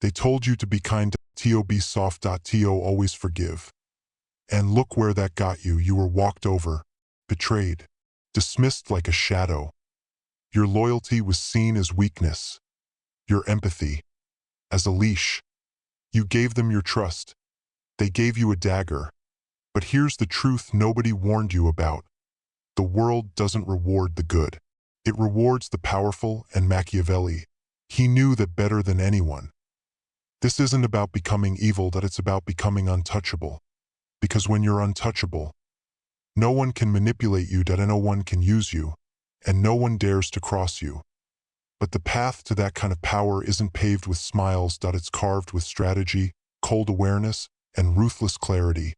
They told you to be kind, to be soft, to always forgive. And look where that got you. You were walked over, betrayed, dismissed like a shadow. Your loyalty was seen as weakness, your empathy as a leash. You gave them your trust. They gave you a dagger. But here's the truth nobody warned you about. The world doesn't reward the good. It rewards the powerful, and Machiavelli. He knew that better than anyone. This isn't about becoming evil, that it's about becoming untouchable. Because when you're untouchable, no one can manipulate you, that no one can use you, and no one dares to cross you. But the path to that kind of power isn't paved with smiles, that it's carved with strategy, cold awareness, and ruthless clarity.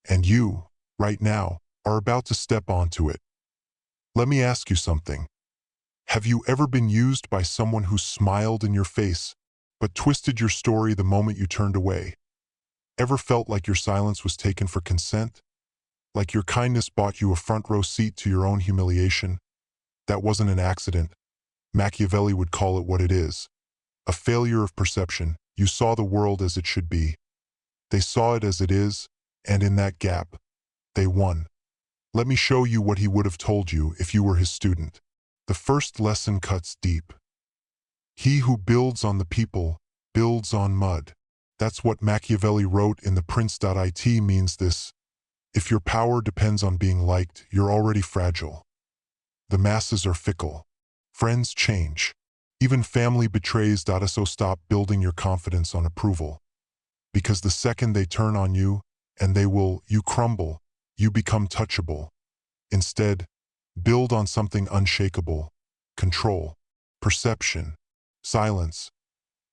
And you, right now, are about to step onto it. Let me ask you something. Have you ever been used by someone who smiled in your face, but twisted your story the moment you turned away? Ever felt like your silence was taken for consent? Like your kindness bought you a front row seat to your own humiliation? That wasn't an accident. Machiavelli would call it what it is. A failure of perception. You saw the world as it should be. They saw it as it is, and in that gap, they won. Let me show you what he would have told you if you were his student. The first lesson cuts deep. He who builds on the people, builds on mud. That's what Machiavelli wrote in The Prince.it means this. If your power depends on being liked, you're already fragile. The masses are fickle. Friends change. Even family betrays. So stop building your confidence on approval. Because the second they turn on you, and you crumble, you become touchable. Instead, build on something unshakable. Control, perception, silence.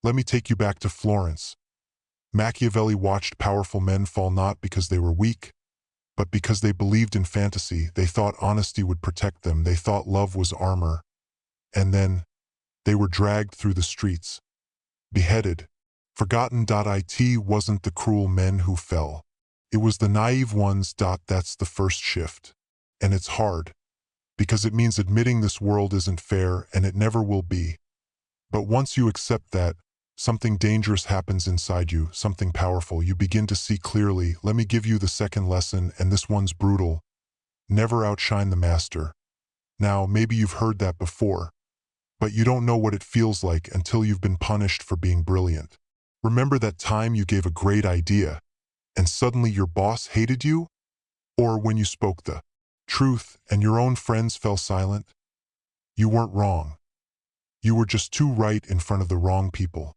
Let me take you back to Florence. Machiavelli watched powerful men fall not because they were weak, but because they believed in fantasy. They thought honesty would protect them. They thought love was armor. And then, they were dragged through the streets, beheaded. Forgotten.it wasn't the cruel men who fell. It was the naive ones. That's the first shift. And it's hard, because it means admitting this world isn't fair and it never will be. But once you accept that, something dangerous happens inside you, something powerful. You begin to see clearly. Let me give you the second lesson, and this one's brutal. Never outshine the master. Now, maybe you've heard that before, but you don't know what it feels like until you've been punished for being brilliant. Remember that time you gave a great idea, and suddenly your boss hated you? Or when you spoke the truth and your own friends fell silent? You weren't wrong. You were just too right in front of the wrong people.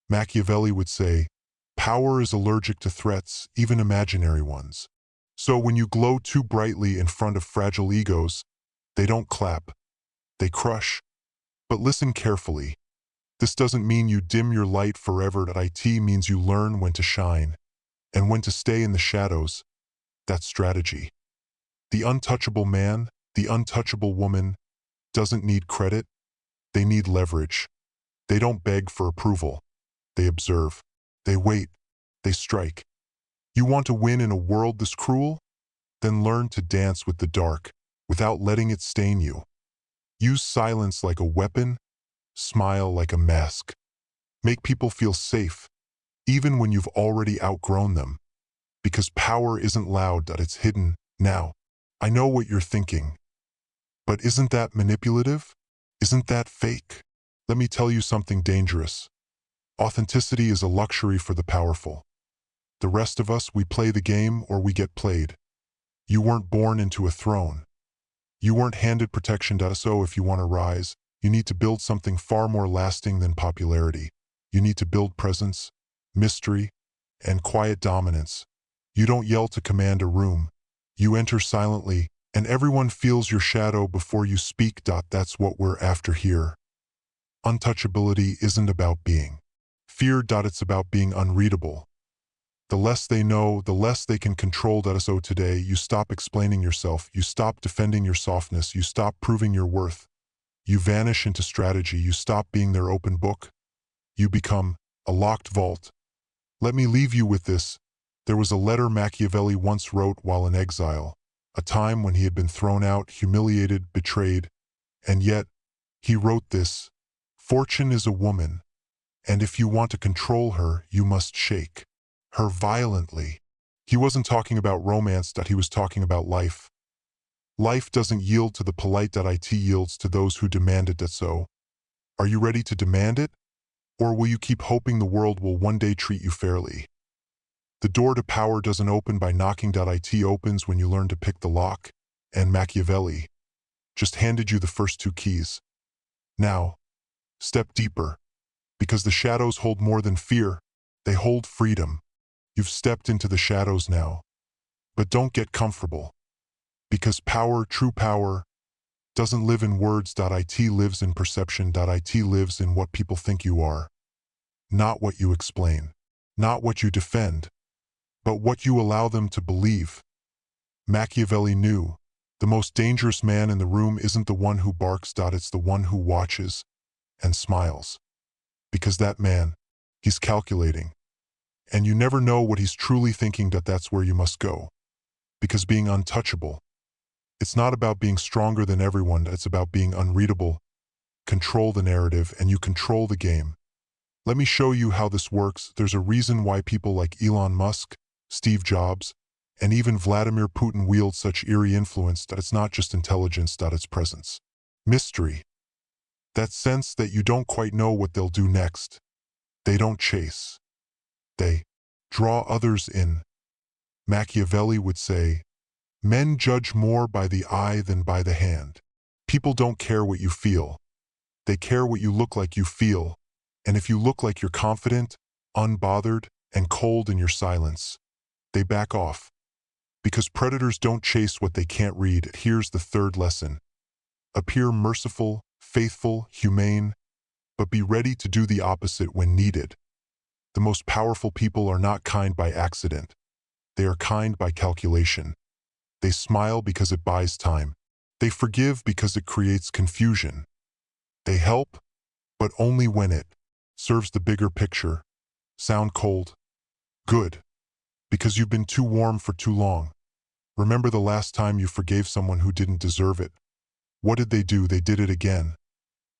Machiavelli would say, power is allergic to threats, even imaginary ones. So when you glow too brightly in front of fragile egos, they don't clap, they crush. But listen carefully. This doesn't mean you dim your light forever. It means you learn when to shine and when to stay in the shadows. That's strategy. The untouchable man, the untouchable woman, doesn't need credit. They need leverage. They don't beg for approval. They observe. They wait. They strike. You want to win in a world this cruel? Then learn to dance with the dark without letting it stain you. Use silence like a weapon. Smile like a mask. Make people feel safe, even when you've already outgrown them. Because power isn't loud, it's hidden. Now, I know what you're thinking. But isn't that manipulative? Isn't that fake? Let me tell you something dangerous. Authenticity is a luxury for the powerful. The rest of us, we play the game or we get played. You weren't born into a throne. You weren't handed protection. So if you want to rise, you need to build something far more lasting than popularity. You need to build presence, mystery, and quiet dominance. You don't yell to command a room. You enter silently, and everyone feels your shadow before you speak. That's what we're after here. Untouchability isn't about being feared. It's about being unreadable. The less they know, the less they can control. So today, you stop explaining yourself. You stop defending your softness. You stop proving your worth. You vanish into strategy. You stop being their open book. You become a locked vault. Let me leave you with this. There was a letter Machiavelli once wrote while in exile, a time when he had been thrown out, humiliated, betrayed, and yet he wrote this: "Fortune is a woman. And if you want to control her, you must shake her violently. He wasn't talking about romance, that he was talking about life. Life doesn't yield to the polite, that it yields to those who demand it. That so. Are you ready to demand it? Or will you keep hoping the world will one day treat you fairly? The door to power doesn't open by knocking. It opens when you learn to pick the lock. And Machiavelli just handed you the first two keys. Now, step deeper, because the shadows hold more than fear. They hold freedom. You've stepped into the shadows now. But don't get comfortable, because power, true power, doesn't live in words. It lives in perception. It lives in what people think you are. Not what you explain, not what you defend, but what you allow them to believe. Machiavelli knew the most dangerous man in the room isn't the one who barks. It's the one who watches and smiles. Because that man, he's calculating. And you never know what he's truly thinking. That's where you must go. Because being untouchable, it's not about being stronger than everyone. It's about being unreadable. Control the narrative and you control the game. Let me show you how this works. There's a reason why people like Elon Musk, Steve Jobs, and even Vladimir Putin wield such eerie influence. That it's not just intelligence. It's presence. Mystery. That sense that you don't quite know what they'll do next. They don't chase. They draw others in. Machiavelli would say, men judge more by the eye than by the hand. People don't care what you feel. They care what you look like you feel. And if you look like you're confident, unbothered, and cold in your silence, they back off. Because predators don't chase what they can't read. Here's the third lesson. Appear merciful, faithful, humane, but be ready to do the opposite when needed. The most powerful people are not kind by accident. They are kind by calculation. They smile because it buys time. They forgive because it creates confusion. They help, but only when it serves the bigger picture. Sound cold? Good. Because you've been too warm for too long. Remember the last time you forgave someone who didn't deserve it? What did they do? They did it again.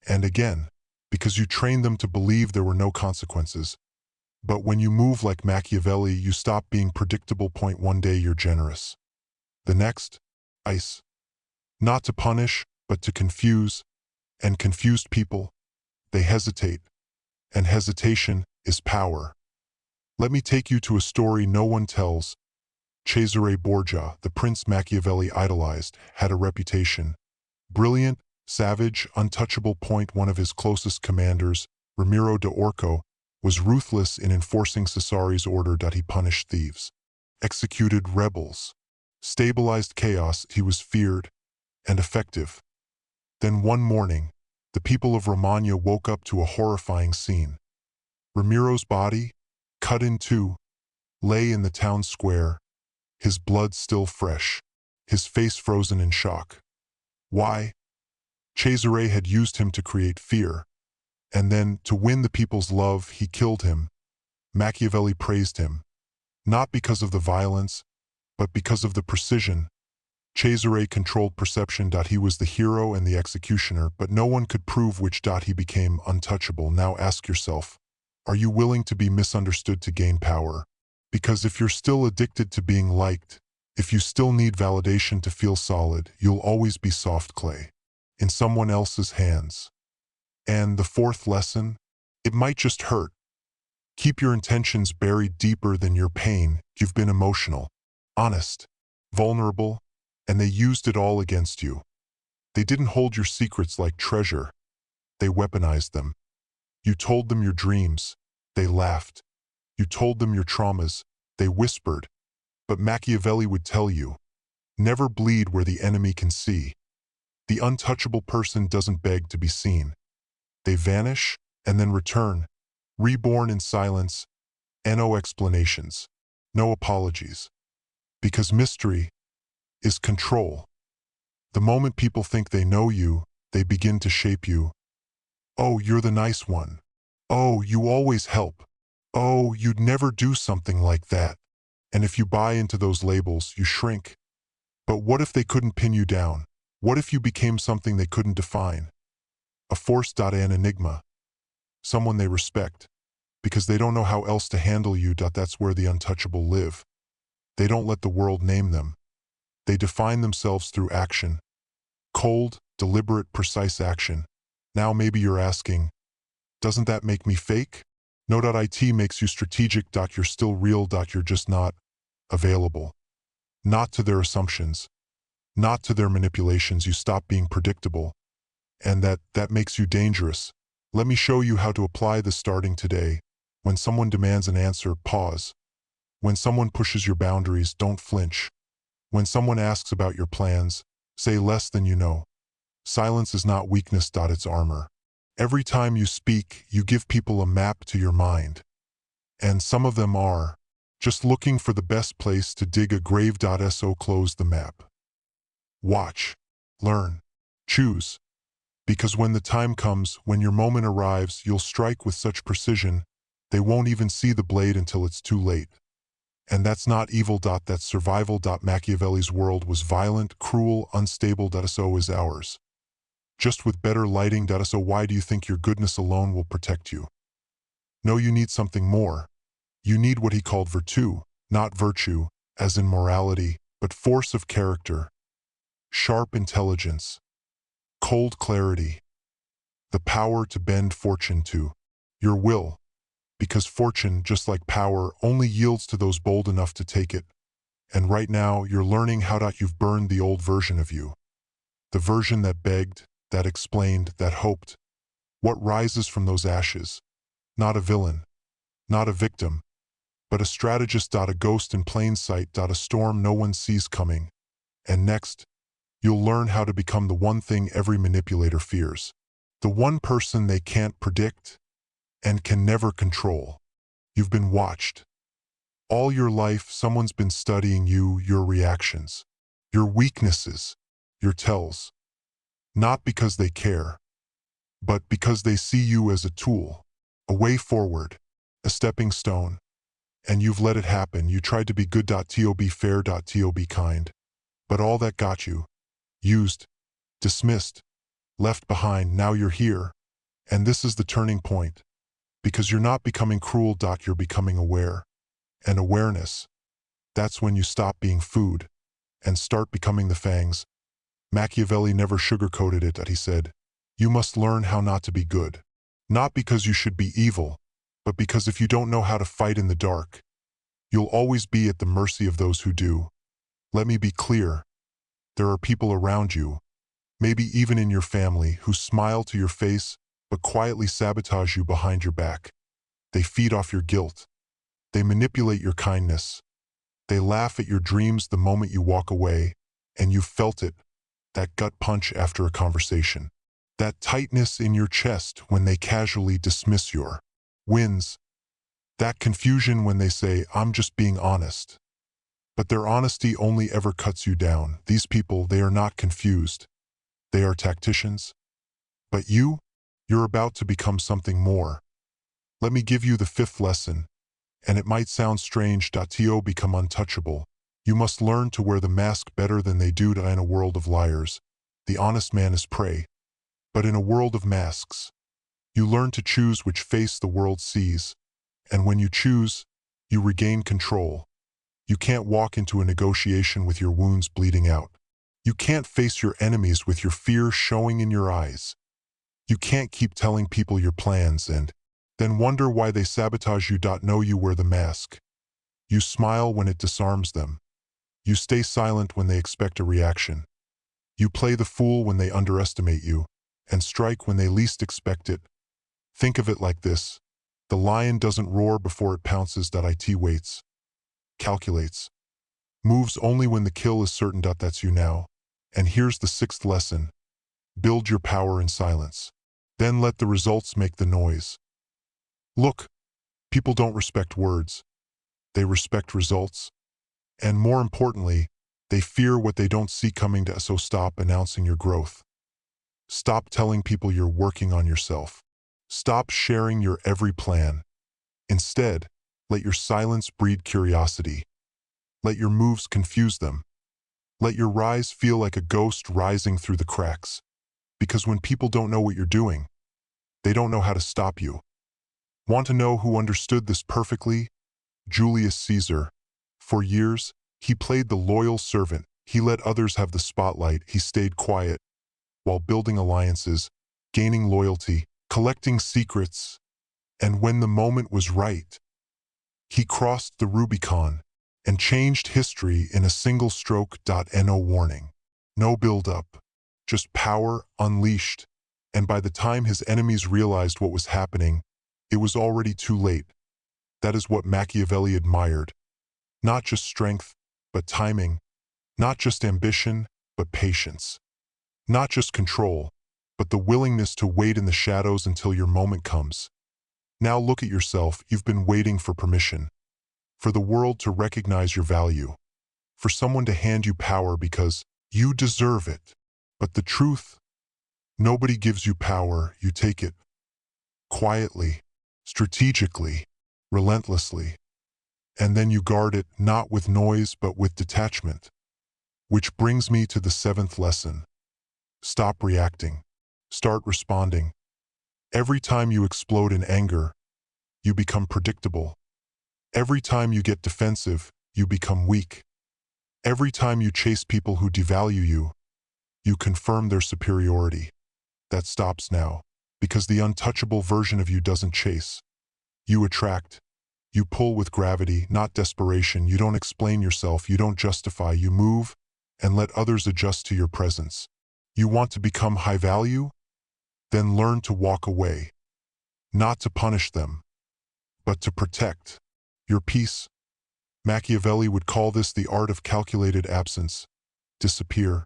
And again. Because you trained them to believe there were no consequences. But when you move like Machiavelli, you stop being predictable. One day you're generous. The next, ice. Not to punish, but to confuse. And confused people, they hesitate. And hesitation is power. Let me take you to a story no one tells. Cesare Borgia, the prince Machiavelli idolized, had a reputation. Brilliant, savage, untouchable. One of his closest commanders, Ramiro de Orco, was ruthless in enforcing Cesare's order. He punished thieves, executed rebels, stabilized chaos. He was feared and effective. Then one morning, the people of Romagna woke up to a horrifying scene. Ramiro's body, cut in two, lay in the town square, his blood still fresh, his face frozen in shock. Why? Cesare had used him to create fear, and then, to win the people's love, he killed him. Machiavelli praised him, not because of the violence, but because of the precision. Cesare controlled perception. He was the hero and the executioner, but no one could prove which. He became untouchable. Now ask yourself, are you willing to be misunderstood to gain power? Because if you're still addicted to being liked, if you still need validation to feel solid, you'll always be soft clay in someone else's hands. And the fourth lesson, it might just hurt. Keep your intentions buried deeper than your pain. You've been emotional, honest, vulnerable, and they used it all against you. They didn't hold your secrets like treasure. They weaponized them. You told them your dreams. They laughed. You told them your traumas. They whispered. But Machiavelli would tell you, never bleed where the enemy can see. The untouchable person doesn't beg to be seen. They vanish and then return, reborn in silence, and no explanations, no apologies. Because mystery is control. The moment people think they know you, they begin to shape you. Oh, you're the nice one. Oh, you always help. Oh, you'd never do something like that. And if you buy into those labels, you shrink. But what if they couldn't pin you down? What if you became something they couldn't define? A force. An enigma. someone they respect, because they don't know how else to handle you. That's where the untouchable live. They don't let the world name them. They define themselves through action. Cold, deliberate, precise action. Now maybe you're asking, doesn't that make me fake? No. It makes you strategic. You're still real. You're just not available. Not to their assumptions, not to their manipulations. You stop being predictable. And that makes you dangerous. Let me show you how to apply this starting today. When someone demands an answer, pause. When someone pushes your boundaries, don't flinch. When someone asks about your plans, say less than you know. Silence is not weakness. It's armor. Every time you speak, you give people a map to your mind. And some of them are just looking for the best place to dig a grave. So close the map. Watch, learn, choose. Because when the time comes, when your moment arrives, you'll strike with such precision, they won't even see the blade until it's too late. And that's not evil. That's survival. Machiavelli's world was violent, cruel, unstable. So is ours. Just with better lighting. So why do you think your goodness alone will protect you? No, you need something more. You need what he called virtue, not virtue, as in morality, but force of character, sharp intelligence, cold clarity, the power to bend fortune to your will, because fortune, just like power, only yields to those bold enough to take it. And right now, you're learning how you've burned the old version of you. The version that begged, that explained, that hoped. What rises from those ashes? Not a villain, not a victim, but a strategist. A ghost in plain sight. A storm no one sees coming. And next, you'll learn how to become the one thing every manipulator fears. The one person they can't predict and can never control. You've been watched. All your life, someone's been studying you, your reactions, your weaknesses, your tells. Not because they care, but because they see you as a tool, a way forward, a stepping stone. And you've let it happen. You tried to be good. To be fair. To be kind. But all that got you. Used. Dismissed. Left behind. Now you're here. And this is the turning point. Because you're not becoming cruel. You're becoming aware. And awareness. That's when you stop being food. And start becoming the fangs. Machiavelli never sugarcoated it. He said, you must learn how not to be good. Not because you should be evil, but because if you don't know how to fight in the dark, you'll always be at the mercy of those who do. Let me be clear. There are people around you, maybe even in your family, who smile to your face but quietly sabotage you behind your back. They feed off your guilt. They manipulate your kindness. They laugh at your dreams the moment you walk away, and you've felt it, that gut punch after a conversation. That tightness in your chest when they casually dismiss your wins. That confusion when they say, I'm just being honest. But their honesty only ever cuts you down. These people, they are not confused. They are tacticians. But you're about to become something more. Let me give you the fifth lesson. And it might sound strange. To become untouchable. You must learn to wear the mask better than they do. In a world of liars, the honest man is prey. But in a world of masks, you learn to choose which face the world sees. And when you choose, you regain control. You can't walk into a negotiation with your wounds bleeding out. You can't face your enemies with your fear showing in your eyes. You can't keep telling people your plans and then wonder why they sabotage you. No, you wear the mask. You smile when it disarms them. You stay silent when they expect a reaction. You play the fool when they underestimate you, and strike when they least expect it. Think of it like this. The lion doesn't roar before it pounces. It waits, calculates, moves only when the kill is certain. That's you now. And here's the sixth lesson. Build your power in silence. Then let the results make the noise. Look, people don't respect words. They respect results. And more importantly, they fear what they don't see coming. So stop announcing your growth. Stop telling people you're working on yourself. Stop sharing your every plan. Instead, let your silence breed curiosity. Let your moves confuse them. Let your rise feel like a ghost rising through the cracks. Because when people don't know what you're doing, they don't know how to stop you. Want to know who understood this perfectly? Julius Caesar. For years, he played the loyal servant. He let others have the spotlight. He stayed quiet while building alliances, gaining loyalty, collecting secrets. And when the moment was right, he crossed the Rubicon and changed history in a single stroke. No warning, no build-up, just power unleashed. And by the time his enemies realized what was happening, it was already too late. That is what Machiavelli admired. Not just strength, but timing. Not just ambition, but patience. Not just control, but the willingness to wait in the shadows until your moment comes. Now look at yourself. You've been waiting for permission, for the world to recognize your value, for someone to hand you power because you deserve it. But the truth, nobody gives you power. You take it quietly, strategically, relentlessly. And then you guard it not with noise but with detachment. Which brings me to the seventh lesson. Stop reacting. Start responding. Every time you explode in anger, you become predictable. Every time you get defensive, you become weak. Every time you chase people who devalue you, you confirm their superiority. That stops now, because the untouchable version of you doesn't chase. You attract. You pull with gravity, not desperation. You don't explain yourself. You don't justify. You move and let others adjust to your presence. You want to become high value? Then learn to walk away. Not to punish them, but to protect your peace. Machiavelli would call this the art of calculated absence. Disappear.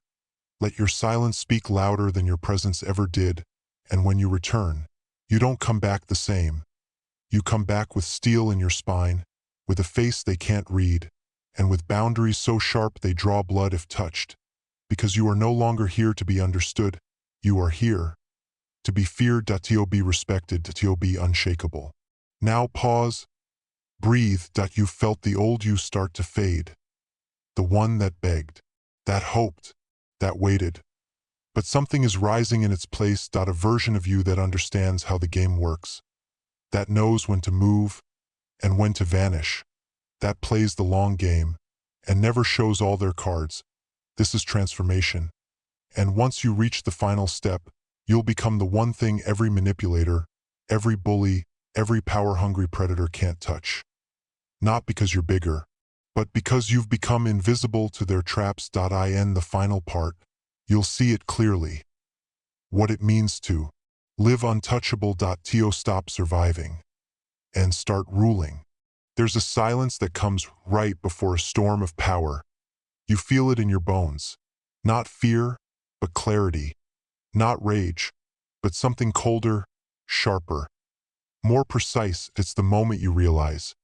Let your silence speak louder than your presence ever did, and when you return, you don't come back the same. You come back with steel in your spine, with a face they can't read, and with boundaries so sharp they draw blood if touched. Because you are no longer here to be understood, you are here to be feared. To be respected. To be unshakable. Now pause, breathe. You felt the old you start to fade. The one that begged, that hoped, that waited. But something is rising in its place. A version of you that understands how the game works. That knows when to move and when to vanish. That plays the long game and never shows all their cards. This is transformation. And once you reach the final step, you'll become the one thing every manipulator, every bully, every power-hungry predator can't touch. Not because you're bigger, but because you've become invisible to their traps. In the final part, you'll see it clearly. What it means to live untouchable. To stop surviving and start ruling. There's a silence that comes right before a storm of power. You feel it in your bones. Not fear, but clarity. Not rage, but something colder, sharper, more precise. It's the moment you realize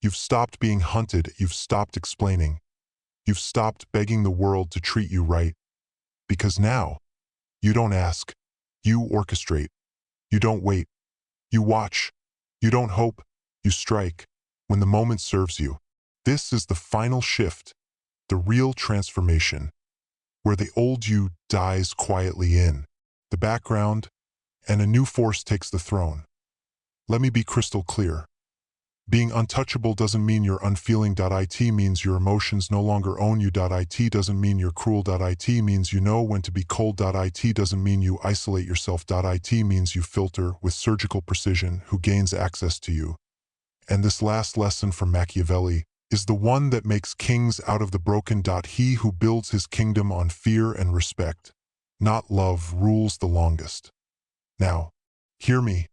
you've stopped being hunted. You've stopped explaining. You've stopped begging the world to treat you right. Because now, you don't ask. You orchestrate. You don't wait. You watch. You don't hope. You strike. When the moment serves you. This is the final shift. The real transformation. Where the old you dies quietly in the background, and a new force takes the throne. Let me be crystal clear. Being untouchable doesn't mean you're unfeeling. It means your emotions no longer own you. It doesn't mean you're cruel. It means you know when to be cold. It doesn't mean you isolate yourself. It means you filter with surgical precision who gains access to you. And this last lesson from Machiavelli is the one that makes kings out of the broken. He who builds his kingdom on fear and respect, not love, rules the longest. Now, hear me.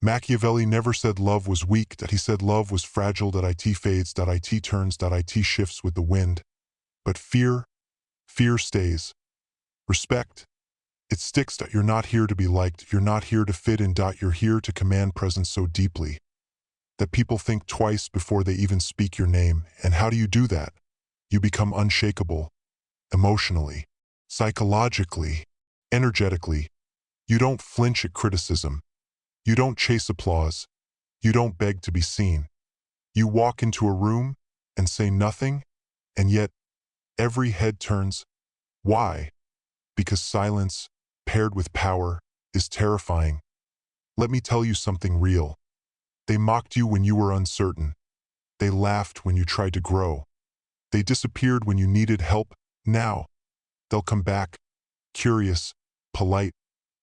Machiavelli never said love was weak. He said love was fragile. It fades. It turns. It shifts with the wind. But fear stays. Respect, it sticks. You're not here to be liked. You're not here to fit in. You're here to command presence so deeply that people think twice before they even speak your name. And how do you do that? You become unshakable. Emotionally, psychologically, energetically. You don't flinch at criticism. You don't chase applause. You don't beg to be seen. You walk into a room and say nothing, and yet every head turns. Why? Because silence, paired with power, is terrifying. Let me tell you something real. They mocked you when you were uncertain. They laughed when you tried to grow. They disappeared when you needed help. Now, they'll come back, curious, polite,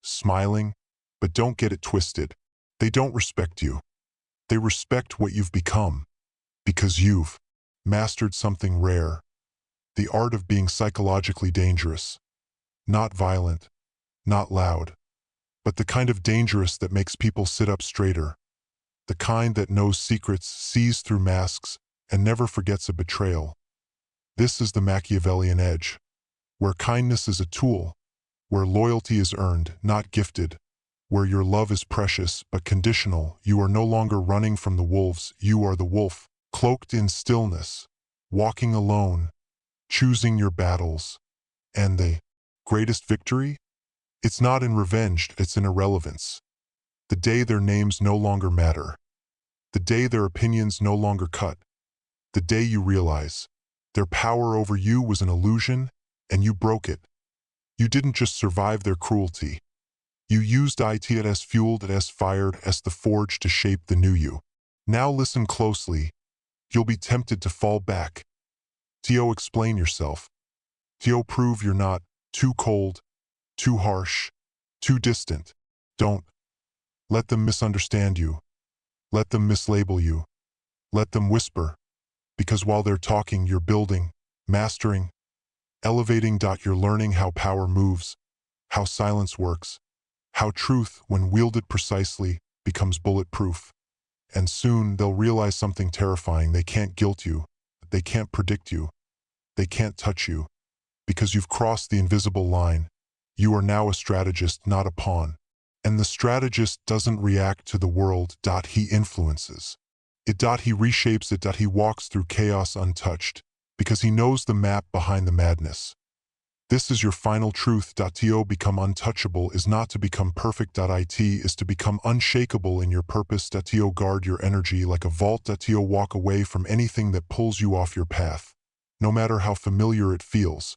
smiling, but don't get it twisted. They don't respect you. They respect what you've become, because you've mastered something rare, the art of being psychologically dangerous, not violent, not loud, but the kind of dangerous that makes people sit up straighter, the kind that knows secrets, sees through masks, and never forgets a betrayal. This is the Machiavellian edge, where kindness is a tool, where loyalty is earned, not gifted, where your love is precious but conditional. You are no longer running from the wolves, you are the wolf, cloaked in stillness, walking alone, choosing your battles. And the greatest victory? It's not in revenge, it's in irrelevance. The day their names no longer matter. The day their opinions no longer cut. The day you realize their power over you was an illusion and you broke it. You didn't just survive their cruelty. You used it as fueled, as fired, as the forge to shape the new you. Now listen closely. You'll be tempted to fall back. Explain yourself. Prove you're not too cold, too harsh, too distant. Don't let them misunderstand you. Let them mislabel you. Let them whisper. Because while they're talking, you're building, mastering, elevating. You're learning how power moves, how silence works, how truth, when wielded precisely, becomes bulletproof. And soon they'll realize something terrifying. They can't guilt you. They can't predict you. They can't touch you. Because you've crossed the invisible line. You are now a strategist, not a pawn. And the strategist doesn't react to the world. He influences it. He reshapes it. He walks through chaos untouched, because he knows the map behind the madness. This is your final truth. To become untouchable is not to become perfect. It is to become unshakable in your purpose. To guard your energy like a vault. To walk away from anything that pulls you off your path, no matter how familiar it feels,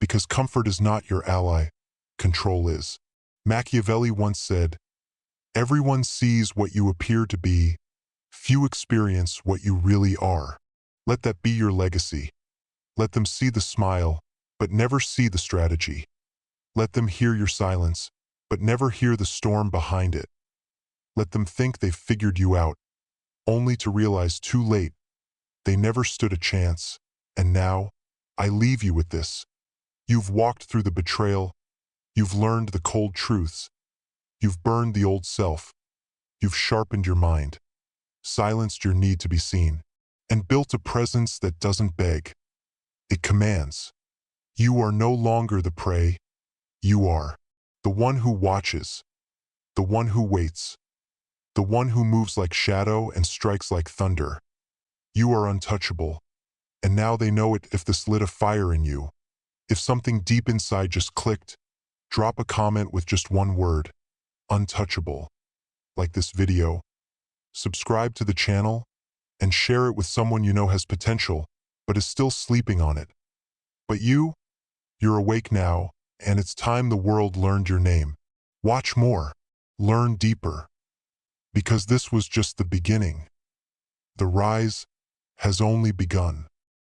because comfort is not your ally, control is. Machiavelli once said, "Everyone sees what you appear to be, few experience what you really are." Let that be your legacy. Let them see the smile, but never see the strategy. Let them hear your silence, but never hear the storm behind it. Let them think they've figured you out, only to realize too late they never stood a chance. And now, I leave you with this. You've walked through the betrayal. You've learned the cold truths. You've burned the old self. You've sharpened your mind, silenced your need to be seen, and built a presence that doesn't beg. It commands. You are no longer the prey. You are the one who watches, the one who waits, the one who moves like shadow and strikes like thunder. You are untouchable. And now they know it. If this lit a fire in you, if something deep inside just clicked, drop a comment with just one word, untouchable. Like this video, subscribe to the channel, and share it with someone you know has potential, but is still sleeping on it. But you're awake now, and it's time the world learned your name. Watch more, learn deeper, because this was just the beginning. The rise has only begun.